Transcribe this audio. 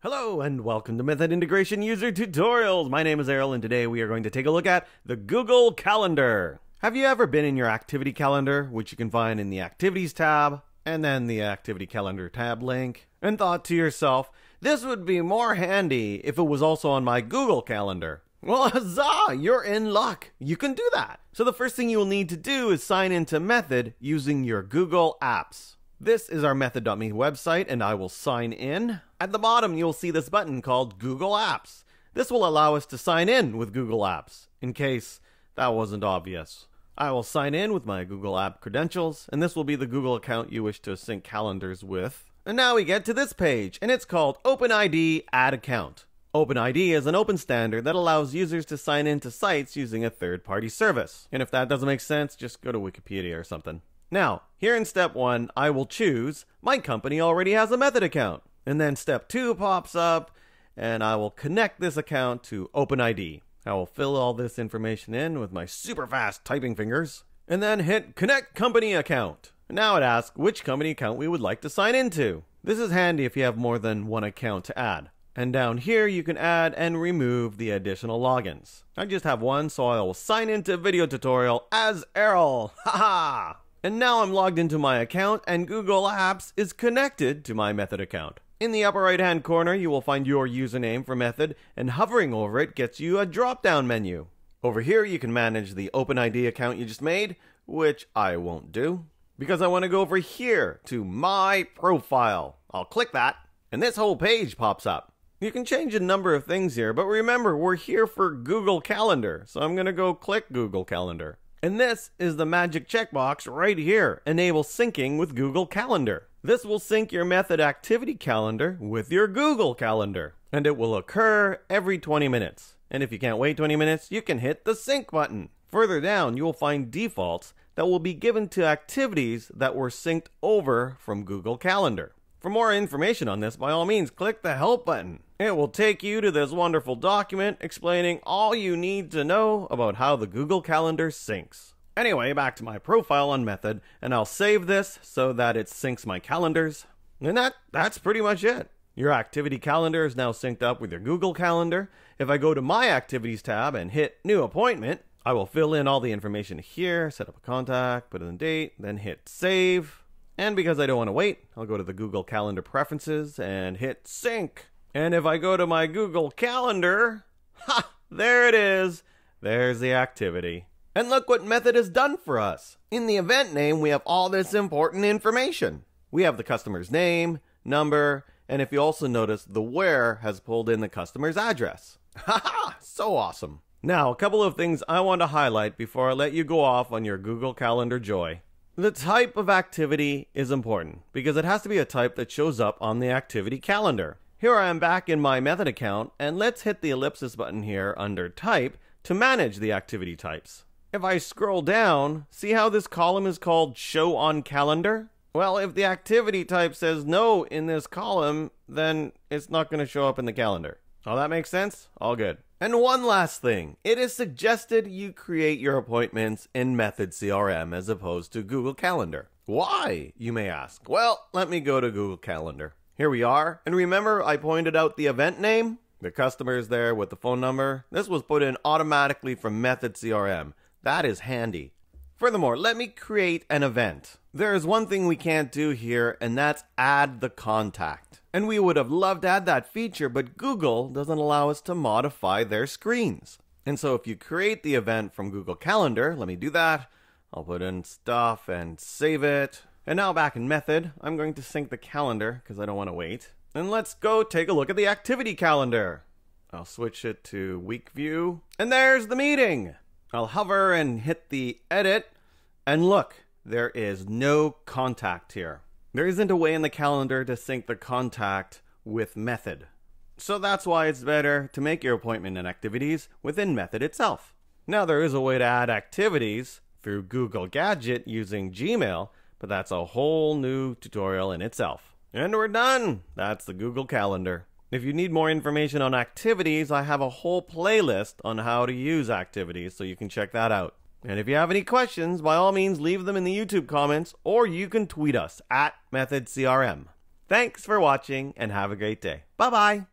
Hello and welcome to Method Integration User Tutorials. My name is Errol and today we are going to take a look at the Google Calendar. Have you ever been in your activity calendar, which you can find in the Activities tab, and then the Activity Calendar tab link, and thought to yourself, this would be more handy if it was also on my Google Calendar? Well, huzzah! You're in luck. You can do that. So the first thing you will need to do is sign into Method using your Google Apps. This is our Method.me website and I will sign in. At the bottom you'll see this button called Google Apps. This will allow us to sign in with Google Apps, in case that wasn't obvious. I will sign in with my Google App credentials, and this will be the Google account you wish to sync calendars with. And now we get to this page, and it's called OpenID Add Account. OpenID is an open standard that allows users to sign into sites using a third-party service. And if that doesn't make sense, just go to Wikipedia or something. Now, here in step 1, I will choose my company already has a Method account. And then step 2 pops up, and I will connect this account to OpenID. I will fill all this information in with my super fast typing fingers, and then hit Connect Company Account. Now it asks which company account we would like to sign into. This is handy if you have more than one account to add. And down here you can add and remove the additional logins. I just have one, so I will sign into video tutorial as Errol. Haha! And now I'm logged into my account and Google Apps is connected to my Method account. In the upper right hand corner you will find your username for Method, and hovering over it gets you a drop down menu. Over here you can manage the OpenID account you just made, which I won't do, because I want to go over here to My Profile. I'll click that and this whole page pops up. You can change a number of things here, but remember we're here for Google Calendar, so I'm going to go click Google Calendar. And this is the magic checkbox right here, Enable Syncing with Google Calendar. This will sync your Method activity calendar with your Google Calendar, and it will occur every 20 minutes. And if you can't wait 20 minutes, you can hit the sync button. Further down, you will find defaults that will be given to activities that were synced over from Google Calendar. For more information on this, by all means, click the Help button. It will take you to this wonderful document explaining all you need to know about how the Google Calendar syncs. Anyway, back to my profile on Method, and I'll save this so that it syncs my calendars. And that's pretty much it. Your activity calendar is now synced up with your Google Calendar. If I go to my Activities tab and hit New Appointment, I will fill in all the information here, set up a contact, put in the date, then hit Save. And because I don't want to wait, I'll go to the Google Calendar Preferences and hit Sync. And if I go to my Google Calendar, there it is. There's the activity. And look what Method has done for us. In the event name, we have all this important information. We have the customer's name, number, and if you also notice, the where has pulled in the customer's address. Haha, so awesome. Now, a couple of things I want to highlight before I let you go off on your Google Calendar joy. The type of activity is important because it has to be a type that shows up on the activity calendar. Here I am back in my Method account, and let's hit the ellipsis button here under Type to manage the activity types. If I scroll down, see how this column is called Show on Calendar? Well, if the activity type says no in this column, then it's not going to show up in the calendar. Oh, that makes sense? All good. And one last thing. It is suggested you create your appointments in Method CRM as opposed to Google Calendar. Why, you may ask? Well, let me go to Google Calendar. Here we are. And remember I pointed out the event name? The customer is there with the phone number. This was put in automatically from Method CRM. That is handy. Furthermore, let me create an event. There is one thing we can't do here, and that's add the contact. And we would have loved to add that feature, but Google doesn't allow us to modify their screens. And so if you create the event from Google Calendar, let me do that. I'll put in stuff and save it. And now back in Method, I'm going to sync the calendar because I don't want to wait. And let's go take a look at the activity calendar. I'll switch it to week view. And there's the meeting. I'll hover and hit the edit, and look, there is no contact here. There isn't a way in the calendar to sync the contact with Method. So that's why it's better to make your appointment and activities within Method itself. Now there is a way to add activities through Google Gadget using Gmail, but that's a whole new tutorial in itself. And we're done! That's the Google Calendar. If you need more information on activities, I have a whole playlist on how to use activities, so you can check that out. And if you have any questions, by all means leave them in the YouTube comments, or you can tweet us at Method CRM. Thanks for watching and have a great day. Bye-bye.